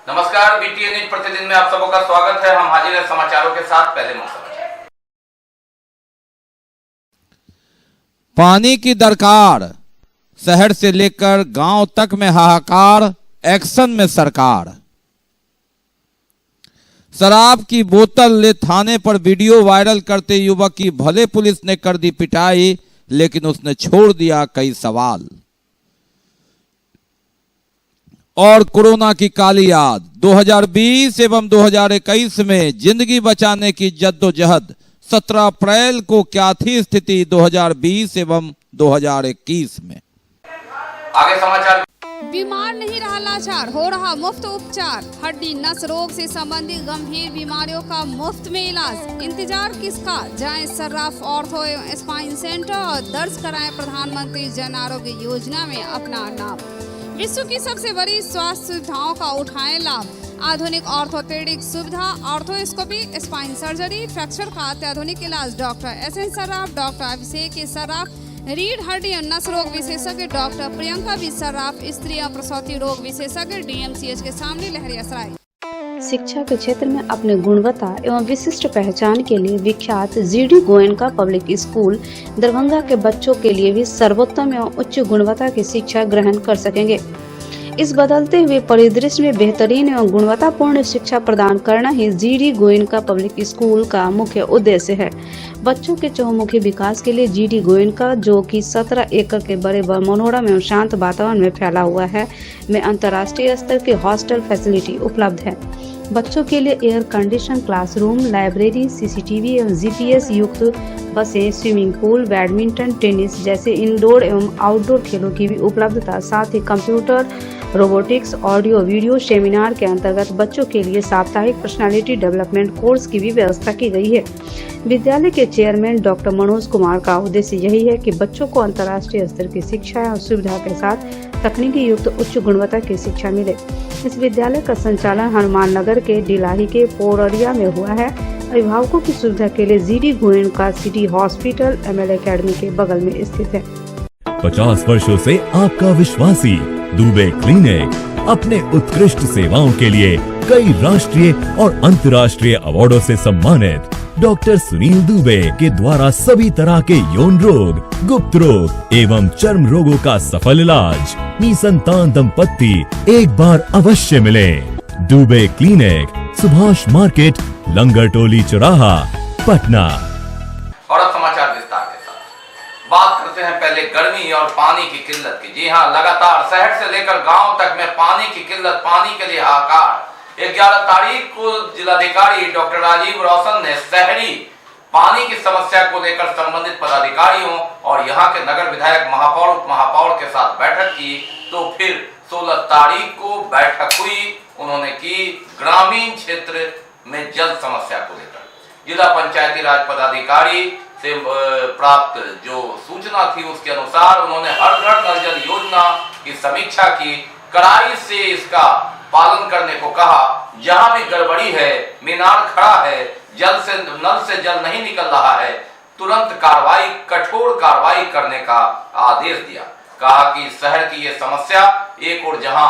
नमस्कार, BTN news प्रतिदिन में आप सबका स्वागत है। हम हाजिर हैं समाचारों के साथ। पहले मुख्य समाचार। पानी की दरकार, शहर से लेकर गांव तक में हाहाकार, एक्शन में सरकार। शराब की बोतल ले थाने पर वीडियो वायरल करते युवक की भले पुलिस ने कर दी पिटाई, लेकिन उसने छोड़ दिया कई सवाल। और कोरोना की काली याद, 2020 एवं 2021 में जिंदगी बचाने की जद्दोजहद। 17 अप्रैल को क्या थी स्थिति 2020 एवं 2021 में। आगे समाचार। बीमार नहीं रहा लाचार, हो रहा मुफ्त उपचार। हड्डी नस रोग से संबंधित गंभीर बीमारियों का मुफ्त में इलाज। इंतजार किसका, जाएं सर्राफ ऑर्थो एवं स्पाइन सेंटर और दर्ज कराएं प्रधानमंत्री जन आरोग्य योजना में अपना नाम। विश्व की सबसे बड़ी स्वास्थ्य सुविधाओं का उठाएं लाभ। आधुनिक ऑर्थोपेडिक सुविधा, ऑर्थोस्कोपी, स्पाइन सर्जरी, फ्रैक्चर का अत्याधुनिक इलाज। Doctor S N. Sarraf, doctor Abhishek Sarraf, रीढ़ हड्डी और नस रोग विशेषज्ञ डॉक्टर प्रियंका बी सर्राफ, स्त्री और प्रसूति रोग विशेषज्ञ डीएमसीएच के सामने लहरियासराय। शिक्षा के क्षेत्र में अपने गुणवत्ता एवं विशिष्ट पहचान के लिए विख्यात GD Goenka public school Darbhanga के बच्चों के लिए भी सर्वोत्तम एवं उच्च गुणवत्ता की शिक्षा ग्रहण कर सकेंगे। इस बदलते हुए परिदृश्य में बेहतरीन एवं गुणवत्तापूर्ण शिक्षा प्रदान करना ही जीडी गोयनका पब्लिक स्कूल का मुख्य उद्देश्य है। बच्चों के चहुमुखी विकास के लिए जीडी गोयनका, जो कि 17 एकड़ के बड़े मनोरम एवं शांत वातावरण में फैला हुआ है, में अंतर्राष्ट्रीय स्तर की हॉस्टल फैसिलिटी उपलब्ध है। बच्चों के लिए air condition classroom, library, CCTV एवं जीपीएस युक्त बसें, स्विमिंग पूल, बैडमिंटन, टेनिस जैसे इंडोर एवं आउटडोर खेलों की भी उपलब्धता, साथ ही computer, robotics, audio video seminar के अंतर्गत बच्चों के लिए साप्ताहिक पर्सनालिटी डेवलपमेंट कोर्स की भी व्यवस्था की गई है। विद्यालय के चेयरमैन डॉक्टर मनोज कुमार का उद्देश्य यही है कि बच्चों को अंतर्राष्ट्रीय स्तर की शिक्षा और सुविधा के साथ तकनीकी युक्त उच्च गुणवत्ता की शिक्षा मिले। इस विद्यालय का संचालन हनुमान नगर के डिलाही के पोररिया में हुआ है। अभिभावकों की सुविधा के लिए GD Goenka city hospital ML academy के बगल में स्थित है। 50 वर्षों से आपका विश्वासी दुबे क्लिनिक अपने उत्कृष्ट सेवाओं के लिए कई राष्ट्रीय और अंतर्राष्ट्रीय अवार्डों से सम्मानित डॉक्टर सुनील दुबे के द्वारा सभी तरह के यौन रोग, गुप्त रोग एवं चर्म रोगों का सफल इलाज। निसंतान दंपत्ति एक बार अवश्य मिले। दुबे क्लिनिक, सुभाष मार्केट, लंगर टोली चौराहा, पटना। और अब समाचार विस्तार के साथ। बात करते हैं पहले गर्मी और पानी की किल्लत की। जी हां, लगातार शहर से लेकर गांव तक में पानी की किल्लत, पानी के लिए हाहाकार। 11 तारीख को जिलाधिकारी डॉक्टर राजीव रौशन ने शहरी पानी की समस्या को लेकर संबंधित पदाधिकारियों और यहां के नगर विधायक, महापौर, उप महापौर के साथ बैठक की। तो फिर 16 तारीख को बैठक हुई, उन्होंने की ग्रामीण क्षेत्र में जल समस्या को लेकर। जिला पंचायती राज पदाधिकारी से प्राप्त जो सूचना थी उसके अनुसार उन्होंने हर घर नल जल योजना की समीक्षा की, कड़ाई से इसका पालन करने को कहा। जहां भी गड़बड़ी है, मीनार खड़ा है, नल से जल नहीं निकल रहा है, तुरंत कार्रवाई, कठोर कार्रवाई करने का आदेश दिया। कहा कि शहर की ये समस्या एक और जहां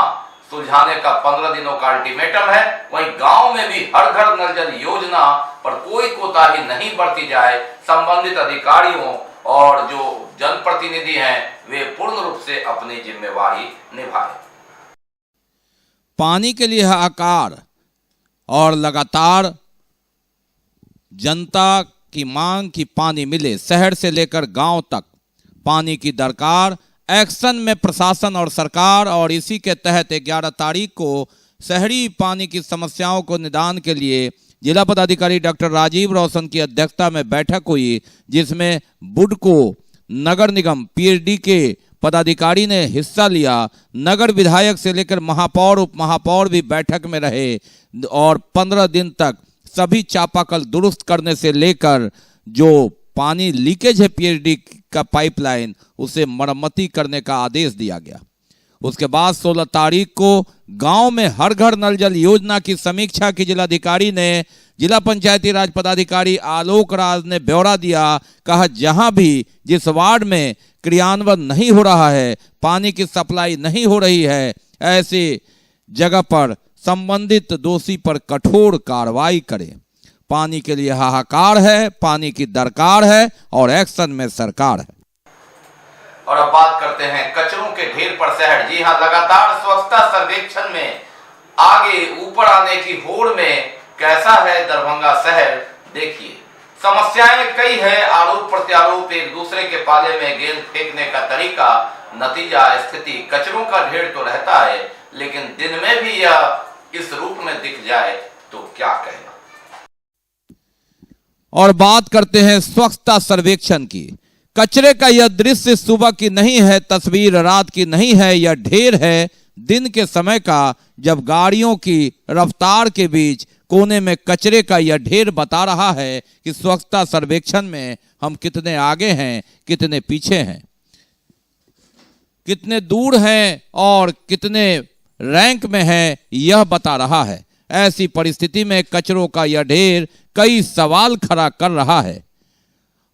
सुलझाने का 15 दिनों का अल्टीमेटम है, वहीं गांव में भी हर घर नल जल योजना पर कोई कोताही नहीं बरती जाए। संबंधित अधिकारियों और जो जनप्रतिनिधि हैं वे पूर्ण रूप से अपनी जिम्मेवारी निभाएं। पानी के लिए हाहाकार और लगातार जनता की मांग कि पानी मिले। शहर से लेकर गांव तक पानी की दरकार, एक्शन में प्रशासन और सरकार। और इसी के तहत 11 तारीख को शहरी पानी की समस्याओं को निदान के लिए जिला पदाधिकारी डॉक्टर राजीव रौशन की अध्यक्षता में बैठक हुई, जिसमें बुडको, नगर निगम, पीएचडी के पदाधिकारी ने हिस्सा लिया। नगर विधायक से लेकर महापौर, उप महापौर भी बैठक में रहे और 15 दिन तक सभी चापाकल दुरुस्त करने से लेकर जो पानी लीकेज है पीएचडी का पाइपलाइन, उसे मरम्मती करने का आदेश दिया गया। उसके बाद 16 तारीख को गांव में हर घर नल जल योजना की समीक्षा की जिलाधिकारी ने। जिला पंचायती राज पदाधिकारी आलोक राज ने ब्यौरा दिया। कहा जहां भी जिस वार्ड में क्रियान्वयन नहीं हो रहा है, पानी की सप्लाई नहीं हो रही है, ऐसी जगह पर संबंधित दोषी पर कठोर कार्रवाई करे। पानी के लिए हाहाकार है, पानी की दरकार है और एक्शन में सरकार है। और अब बात करते हैं कचरों के ढेर पर शहर। जी हां, लगातार स्वच्छता सर्वेक्षण में आगे ऊपर आने की होड़ में कैसा है दरभंगा शहर, देखिए। समस्याएं कई है, आरोप प्रत्यारोप, एक दूसरे के पाले में गेंद फेंकने का तरीका, नतीजा स्थिति कचरों का ढेर तो रहता है, लेकिन दिन में भी यह इस रूप में दिख जाए तो क्या कहना। और बात करते हैं स्वच्छता सर्वेक्षण की। कचरे का यह दृश्य सुबह की नहीं है, तस्वीर रात की नहीं है, यह ढेर है दिन के समय का, जब गाड़ियों की रफ्तार के बीच कोने में कचरे का यह ढेर बता रहा है कि स्वच्छता सर्वेक्षण में हम कितने आगे हैं, कितने पीछे हैं, कितने दूर हैं और कितने रैंक में हैं, यह बता रहा है। ऐसी परिस्थिति में कचरों का यह ढेर कई सवाल खड़ा कर रहा है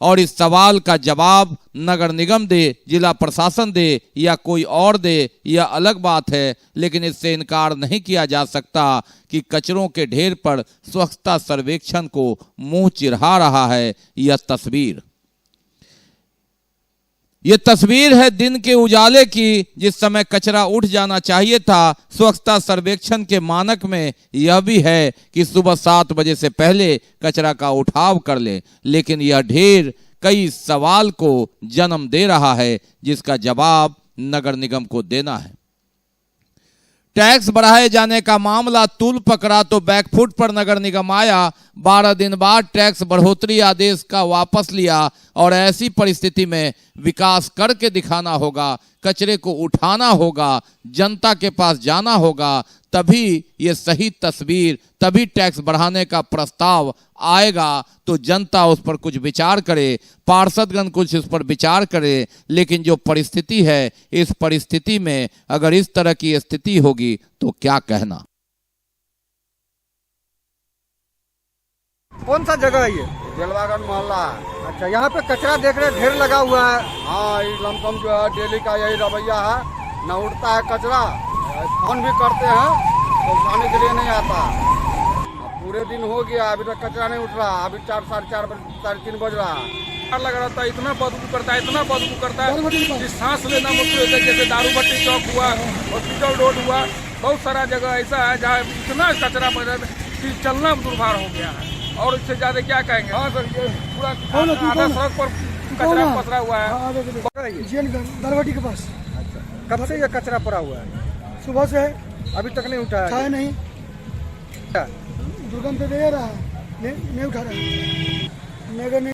और इस सवाल का जवाब नगर निगम दे, जिला प्रशासन दे या कोई और दे, यह अलग बात है, लेकिन इससे इनकार नहीं किया जा सकता कि कचरों के ढेर पर स्वच्छता सर्वेक्षण को मुंह चिढ़ा रहा है यह तस्वीर। यह तस्वीर है दिन के उजाले की, जिस समय कचरा उठ जाना चाहिए था। स्वच्छता सर्वेक्षण के मानक में यह भी है कि सुबह 7 बजे से पहले कचरा का उठाव कर ले, लेकिन यह ढेर कई सवाल को जन्म दे रहा है, जिसका जवाब नगर निगम को देना है। टैक्स बढ़ाए जाने का मामला तूल पकड़ा तो बैकफुट पर नगर निगम आया। 12 दिन बाद टैक्स बढ़ोतरी आदेश का वापस लिया और ऐसी परिस्थिति में विकास करके दिखाना होगा, कचरे को उठाना होगा, जनता के पास जाना होगा, तभी ये सही तस्वीर, तभी टैक्स बढ़ाने का प्रस्ताव आएगा तो जनता उस पर कुछ विचार करे, पार्षदगण कुछ इस पर विचार करे। लेकिन जो परिस्थिति है, इस परिस्थिति में अगर इस तरह की स्थिति होगी तो क्या कहना। कौन सा जगह है ये? जलवागढ़ मोहल्ला। अच्छा, यहाँ पे कचरा देख रहे ढेर लगा हुआ है। हाँ, ये लमसम जो है डेली का यही रवैया है, न उठता है कचरा, फोन भी करते हैं तो उठाने के लिए नहीं आता। अब पूरे दिन हो गया, अभी तक कचरा नहीं उठ रहा। अभी 4, 4:30, 3:30 बज रहा है। लग रहा था, इतना बदबू करता है, इतना बदबू करता है कि सांस लेना मुश्किल होता है। जैसे दारू भट्टी चौक हुआ, हॉस्पिटल रोड हुआ, बहुत सारा जगह ऐसा है जहाँ इतना कचरा पड़ा कि चलना दुर्भार हो गया है। और इससे ज्यादा क्या कहेंगे। हाँ सर, ये पूरा आधा सड़क पर कचरा पसरा हुआ है दरवाटी के पास। कब से ये कचरा पड़ा हुआ है? सुबह से अभी तक नहीं उठाया है। नहीं दुर्गम तो दे रहा है, नहीं उठा रहा।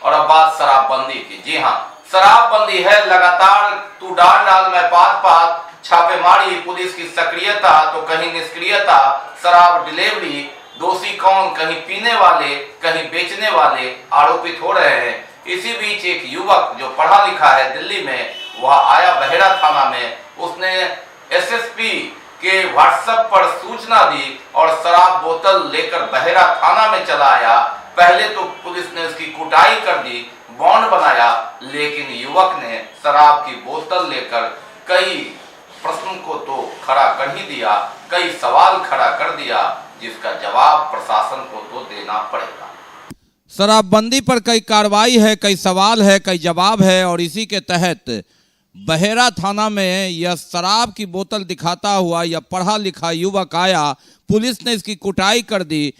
और अब बात शराबबंदी की। जी हाँ, शराबबंदी है लगातार, तू डाल में पात छापेमारी, पुलिस की सक्रियता तो कहीं निष्क्रियता, शराब डिलीवरी, दोषी कौन, कहीं पीने वाले, कहीं बेचने वाले आरोपित हो रहे हैं। इसी बीच एक युवक जो पढ़ा लिखा है दिल्ली में, वह आया बहेड़ा थाना में, उसने एसएसपी के व्हाट्सएप पर सूचना दी और शराब बोतल लेकर बहेड़ा थाना में चला आया। पहले तो पुलिस ने उसकी कुटाई कर दी, बॉन्ड बनाया, लेकिन युवक ने शराब की बोतल लेकर कई प्रश्न को तो खड़ा कर ही दिया, कई सवाल खड़ा कर दिया, जिसका जवाब प्रशासन को तो देना पड़ेगा। शराबबंदी पर कई कार्रवाई है, कई सवाल है, कई जवाब है और इसी के तहत बहेड़ा थाना में यह शराब की बोतल दिखाता हुआ यह पढ़ा लिखा युवक आया। पुलिस ने इसकी कुटाई कर दी।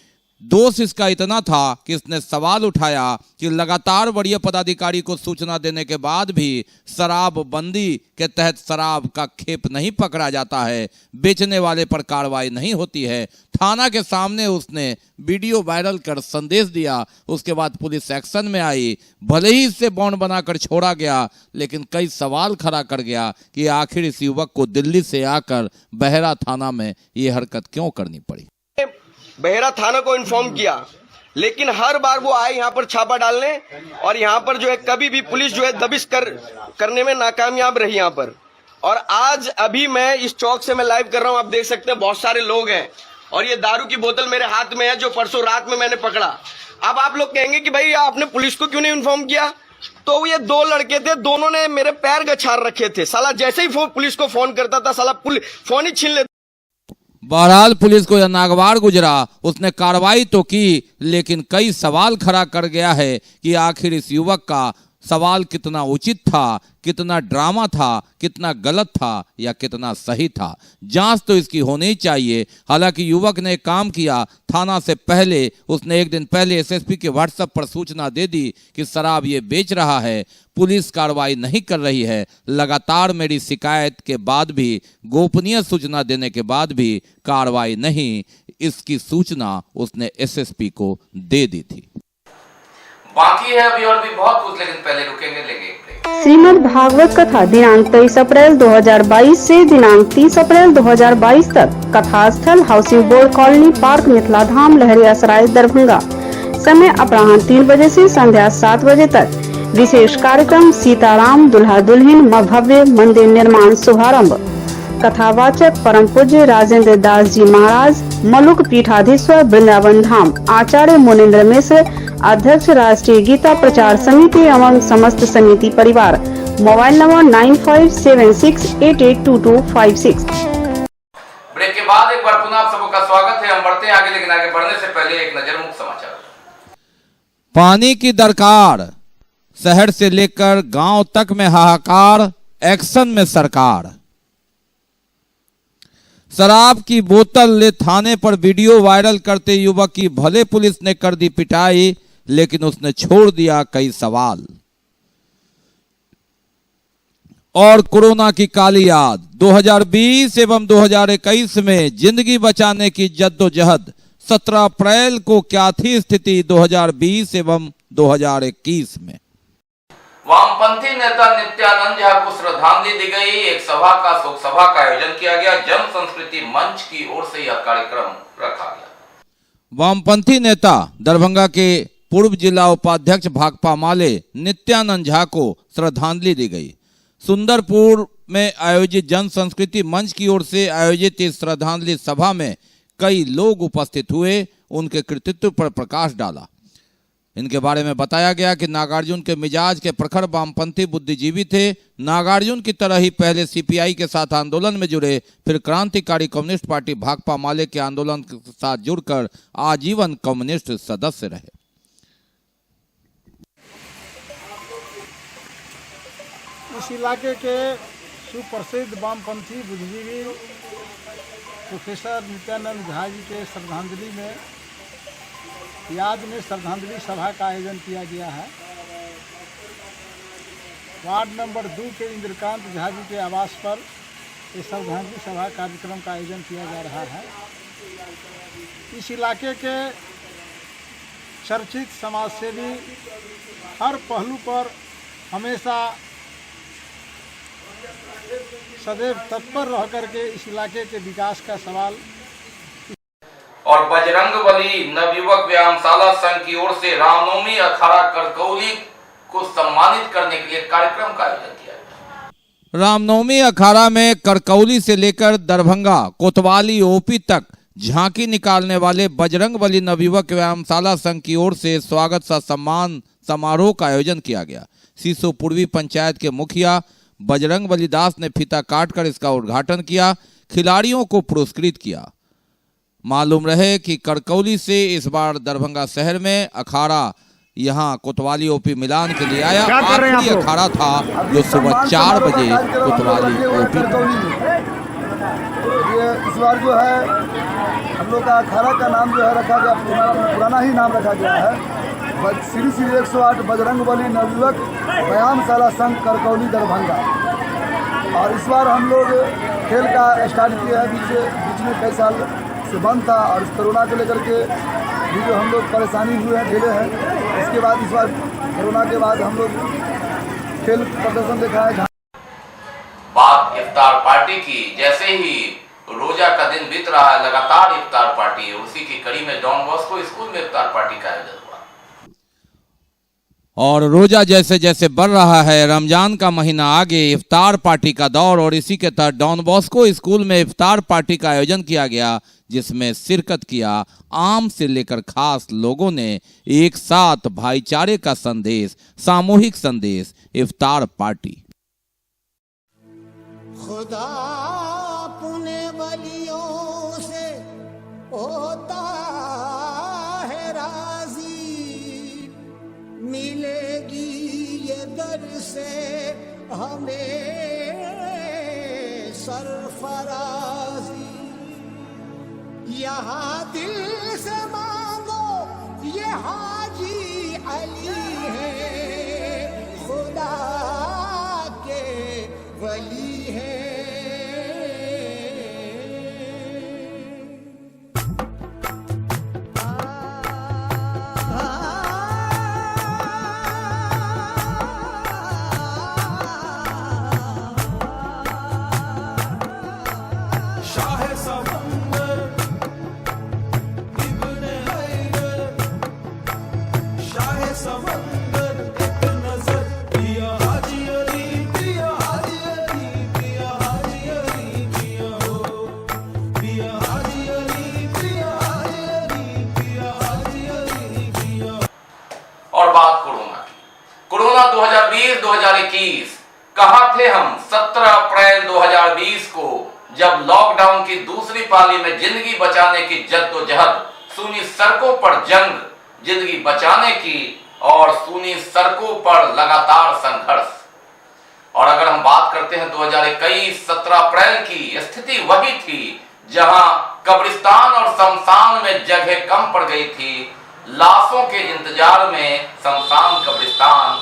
दोष इसका इतना था कि इसने सवाल उठाया कि लगातार वरीय पदाधिकारी को सूचना देने के बाद भी शराबबंदी के तहत शराब का खेप नहीं पकड़ा जाता है, बेचने वाले पर कार्रवाई नहीं होती है। थाना के सामने उसने वीडियो वायरल कर संदेश दिया। उसके बाद पुलिस एक्शन में आई। भले ही इससे बॉन्ड बनाकर छोड़ा गया, लेकिन कई सवाल खड़ा कर गया कि आखिर इस युवक को दिल्ली से आकर बहेड़ा थाना में ये हरकत क्यों करनी पड़ी। बहेड़ा थाना को इन्फॉर्म किया, लेकिन हर बार वो आए यहाँ पर छापा डालने और यहाँ पर जो है कभी भी पुलिस जो है दबिश करने में नाकामयाब रही यहाँ पर। और आज अभी मैं इस चौक से मैं लाइव कर रहा हूँ, आप देख सकते हैं बहुत सारे लोग हैं और ये दारू की बोतल मेरे हाथ में है जो परसों रात में मैंने पकड़ा। अब आप लोग कहेंगे कि भाई आपने पुलिस को क्यों नहीं इन्फॉर्म किया, तो ये 2 लड़के थे, दोनों ने मेरे पैर गछार रखे थे। साला जैसे ही पुलिस को फोन करता था, साला फोन ही छीन लेता। बहरहाल पुलिस को यह नागवार गुजरा, उसने कार्रवाई तो की लेकिन कई सवाल खड़ा कर गया है कि आखिर इस युवक का सवाल कितना उचित था, कितना ड्रामा था, कितना गलत था या कितना सही था। जांच तो इसकी होनी चाहिए। हालांकि युवक ने काम किया, थाना से पहले उसने एक दिन पहले एसएसपी के व्हाट्सएप पर सूचना दे दी कि शराब ये बेच रहा है। पुलिस कार्रवाई नहीं कर रही है। लगातार मेरी शिकायत के बाद भी, गोपनीय सूचना देने के बाद भी कार्रवाई नहीं, इसकी सूचना उसने एसएसपी को दे दी थी। बाकी है अभी और भी बहुत कुछ, लेकिन पहले रुकेंगे, लेंगे। श्रीमद् भागवत कथा दिनांक 23 अप्रैल 2022 से दिनांक 30 अप्रैल 2022 तक कथा स्थल housing board colony park Mithila Dham Laheriasarai Darbhanga. समय अपराह्न 3 बजे से संध्या 7 बजे तक। विशेष कार्यक्रम सीताराम दुल्हा दुल्हन भव्य मंदिर निर्माण शुभारंभ। कथावाचक परम पूज्य राजेंद्र दास जी महाराज, मलुक पीठाधीश्वर वृंदावन धाम। आचार्य मुनीन्द्र मिश्र, अध्यक्ष राष्ट्रीय गीता प्रचार समिति एवं समस्त समिति परिवार। Mobile number 9576882256। ब्रेक के बाद एक बार पुनः आप सबका स्वागत है। हम बढ़ते हैं आगे, लेकिन आगे बढ़ने से पहले एक नजर मुख्य समाचार। पानी की दरकार, शहर से लेकर गांव तक में हाहाकार, एक्शन में सरकार। शराब की बोतल ले थाने पर वीडियो वायरल करते युवक की भले पुलिस ने कर दी पिटाई, लेकिन उसने छोड़ दिया कई सवाल। और कोरोना की काली याद, 2020 एवं 2021 में जिंदगी बचाने की जद्दोजहद। 17 अप्रैल को क्या थी स्थिति 2020 एवं 2021 में। वामपंथी नेता नित्यानंद झा को श्रद्धांजलि दी गई। एक सभा का, शोक सभा का आयोजन किया गया। जन संस्कृति मंच की ओर से यह कार्यक्रम रखा गया। वामपंथी नेता दरभंगा के पूर्व जिला उपाध्यक्ष भाकपा माले नित्यानंद झा को श्रद्धांजलि दी गई। सुंदरपुर में आयोजित जन संस्कृति मंच की ओर से आयोजित इस श्रद्धांजलि सभा में कई लोग उपस्थित हुए, उनके कृतित्व पर प्रकाश डाला। इनके बारे में बताया गया कि नागार्जुन के मिजाज के प्रखर वामपंथी बुद्धिजीवी थे। नागार्जुन की तरह ही पहले सीपीआई के साथ आंदोलन में जुड़े, फिर क्रांतिकारी कम्युनिस्ट पार्टी भाकपा माले के आंदोलन के साथ जुड़कर आजीवन कम्युनिस्ट सदस्य रहे। इस इलाके के सुप्रसिद्ध वामपंथी बुद्धिजीवी प्रोफेसर नित्यानंद झा जी के श्रद्धांजलि में याद में श्रद्धांजलि सभा का आयोजन किया गया है। वार्ड नंबर 2 के इंद्रकांत झा जी के आवास पर इस श्रद्धांजलि सभा कार्यक्रम का आयोजन किया जा रहा है। इस इलाके के चर्चित समाजसेवी हर पहलू पर हमेशा सदैव तत्पर रह करके इस इलाके के विकास का सवाल। और बजरंगबली नवयुवक व्यायामशाला संघ की ओर से रामनवमी अखाड़ा करकौली को सम्मानित करने के लिए कार्यक्रम का आयोजन किया गया। रामनवमी अखाड़ा में करकौली से लेकर दरभंगा कोतवाली ओपी तक झांकी निकालने वाले बजरंगबली नवयुवक व्यायामशाला संघ की ओर से स्वागत सा सम्मान समारोह का आयोजन किया गया। सीसो पूर्वी पंचायत के मुखिया बजरंगबली दास ने फीता काटकर इसका उद्घाटन किया, खिलाड़ियों को पुरस्कृत किया। मालूम रहे कि करकौली से इस बार दरभंगा शहर में अखाड़ा यहां कोतवाली ओपी मिलान के लिए आया। आखिरी अखाड़ा था जो सुबह 4 बजे कोतवाली ओपी। ये इस बार जो है हम लोग का अखाड़ा का नाम जो है रखा गया, पुराना ही नाम रखा गया है, श्री श्री 108 बजरंगबली नवयुवक व्यायामशाला संघ करकौली दरभंगा। और इस बार हम लोग खेल का स्टार्ट किया है। बीच में कई साल से बंद था और इस कोरोना को लेकर के भी जो हम लोग परेशानी हुए हैं, झेले हैं। इसके बाद इस बार कोरोना के बाद हम लोग खेल प्रदर्शन देखा है। बात इफ्तार पार्टी की, जैसे ही रोजा का दिन बीत रहा है, लगातार इफ्तार पार्टी है। उसी की कड़ी में डॉन बॉस्को स्कूल में इफ्तार पार्टी का आयोजन हुआ। और रोजा जैसे जैसे बढ़ रहा है, रमजान का महीना आगे, इफ्तार पार्टी का दौर, और इसी के तहत डॉन बॉस्को स्कूल में इफ्तार पार्टी का आयोजन किया गया, जिसमें शिरकत किया आम से लेकर खास लोगों ने। एक साथ भाईचारे का संदेश, सामूहिक संदेश, इफ्तार पार्टी। खुदा अपने बलियों से से हमें सरफराजी, यहाँ दिल से मांगो ये हाजी अली है, खुदा के वली है। और बात कोरोना की। कोरोना 2020-2021 कहां थे हम 17 अप्रैल 2020 को, जब लॉकडाउन की दूसरी पाली में जिंदगी बचाने की जद्दोजहद, सूनी सड़कों पर जंग, जिंदगी बचाने की और सूनी सड़कों पर लगातार संघर्ष। और अगर हम बात करते हैं 2021 17 अप्रैल की, स्थिति वही थी जहां कब्रिस्तान और शमशान में जगह कम पड़ गई थी। लाशों के इंतजार में शमशान कब्रिस्तान,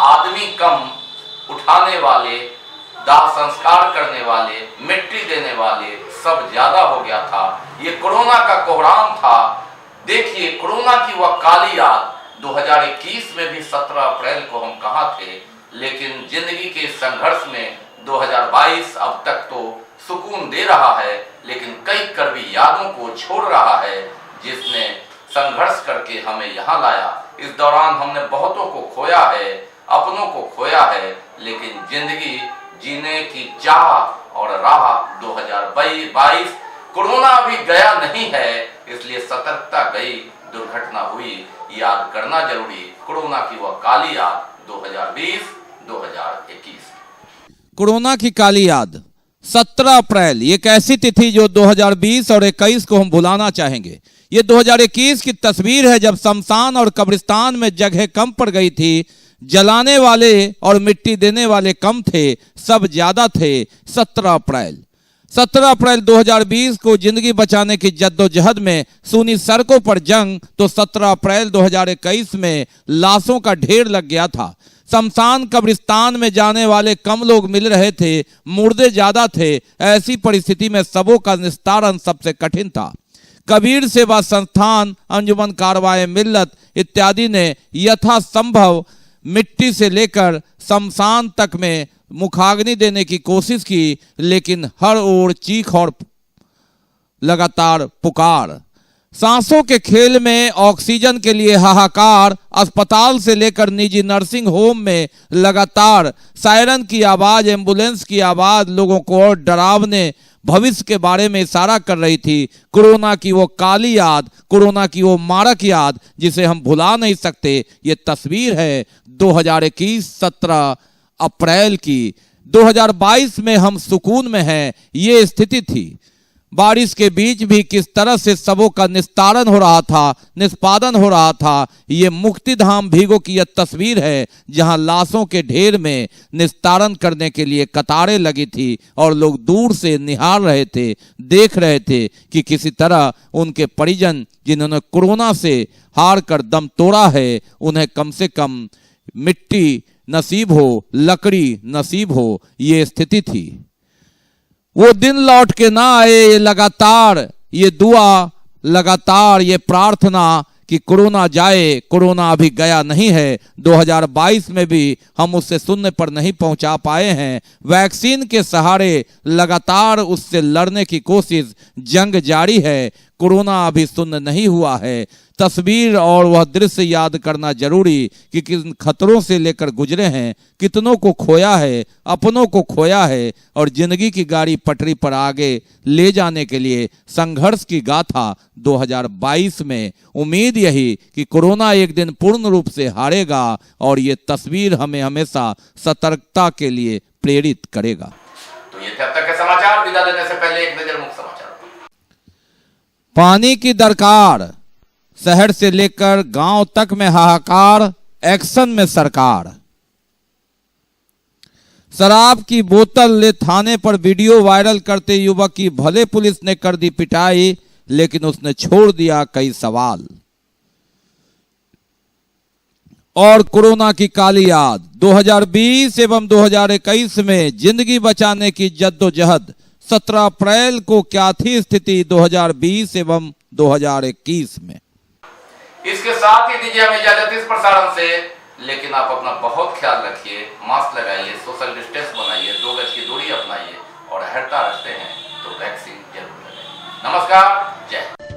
आदमी कम, उठाने वाले, दाह संस्कार करने वाले, मिट्टी देने वाले सब ज्यादा हो गया था। ये कोरोना का कोहराम था। देखिए कोरोना की वह काली याद 2021 में भी 17 अप्रैल को हम कहां थे, लेकिन जिंदगी के संघर्ष में 2022 अब तक तो सुकून दे रहा है, लेकिन कई कड़वी यादों को छोड़ रहा है, जिसने संघर्ष करके हमें यहाँ लाया। इस दौरान हमने बहुतों को खोया है, अपनों को खोया है, लेकिन जिंदगी जीने की चाह और राह 2022, कोरोना अभी गया नहीं है, इसलिए सतर्कता गई, दुर्घटना हुई, याद करना जरूरी कोरोना की वह काली याद 2020-2021। कोरोना की काली याद 17 अप्रैल, ये एक ऐसी तिथि जो 2020 और 21 को हम भुलाना चाहेंगे। ये 2021 की तस्वीर है जब शमशान और कब्रिस्तान में जगह कम पड़ गई थी, जलाने वाले और मिट्टी देने वाले कम थे, सब ज्यादा थे। 17 अप्रैल 2020 को जिंदगी बचाने की जद्दोजहद में सूनी सड़कों पर जंग, तो 17 अप्रैल 2021 में लाशों का ढेर लग गया था। शमशान कब्रिस्तान में जाने वाले कम लोग मिल रहे थे, मुर्दे ज्यादा थे। ऐसी परिस्थिति में सबों का निस्तारण सबसे कठिन था। कबीर सेवा संस्थान, अंजुमन कारवाए मिल्लत इत्यादि ने यथासंभव मिट्टी से लेकर शमशान तक में मुखाग्नि देने की कोशिश की, लेकिन हर ओर चीख और लगातार पुकार। सांसों के खेल में ऑक्सीजन के लिए हाहाकार। अस्पताल से लेकर निजी नर्सिंग होम में लगातार सायरन की आवाज, एम्बुलेंस की आवाज लोगों को और डरावने भविष्य के बारे में इशारा कर रही थी। कोरोना की वो काली याद, कोरोना की वो मारक याद जिसे हम भुला नहीं सकते। ये तस्वीर है 2021 17 अप्रैल की। 2022 में हम सुकून में हैं, ये स्थिति थी। बारिश के बीच भी किस तरह से सबों का निस्तारण हो रहा था, निष्पादन हो रहा था। ये मुक्तिधाम भीगो की यह तस्वीर है जहां लाशों के ढेर में निस्तारण करने के लिए कतारें लगी थी और लोग दूर से निहार रहे थे, देख रहे थे कि किसी तरह उनके परिजन जिन्होंने कोरोना से हार कर दम तोड़ा है, उन्हें कम से कम मिट्टी नसीब हो, लकड़ी नसीब हो। ये स्थिति थी। वो दिन लौट के ना आए, ये लगातार ये दुआ, लगातार ये प्रार्थना कि कोरोना जाए। कोरोना अभी गया नहीं है। 2022 में भी हम उससे शून्य पर नहीं पहुंचा पाए हैं। वैक्सीन के सहारे लगातार उससे लड़ने की कोशिश, जंग जारी है। कोरोना अभी शून्य नहीं हुआ है। तस्वीर और वह दृश्य याद करना जरूरी कि किन खतरों से लेकर गुजरे हैं, कितनों को खोया है, अपनों को खोया है और जिंदगी की गाड़ी पटरी पर आगे ले जाने के लिए संघर्ष की गाथा 2022 में। उम्मीद यही कि कोरोना एक दिन पूर्ण रूप से हारेगा और ये तस्वीर हमें हमेशा सतर्कता के लिए प्रेरित करेगा। तो ये थे अब तक के समाचार। विदा लेने से पहले एक नजर मुख्य समाचार। पानी की दरकार, शहर से लेकर गांव तक में हाहाकार, एक्शन में सरकार। शराब की बोतल ले थाने पर वीडियो वायरल करते युवक की भले पुलिस ने कर दी पिटाई, लेकिन उसने छोड़ दिया कई सवाल। और कोरोना की काली याद, 2020 एवं 2021 में जिंदगी बचाने की जद्दोजहद, 17 अप्रैल को क्या थी स्थिति 2020 एवं 2021 में। इसके साथ ही दीजिए हमें इजाजत इस प्रसारण से, लेकिन आप अपना बहुत ख्याल रखिए, मास्क लगाइए, सोशल डिस्टेंस बनाइए, 2 गज की दूरी अपनाइए और हटता रखते हैं तो वैक्सीन जरूर लगाइए। नमस्कार, जय हिंद।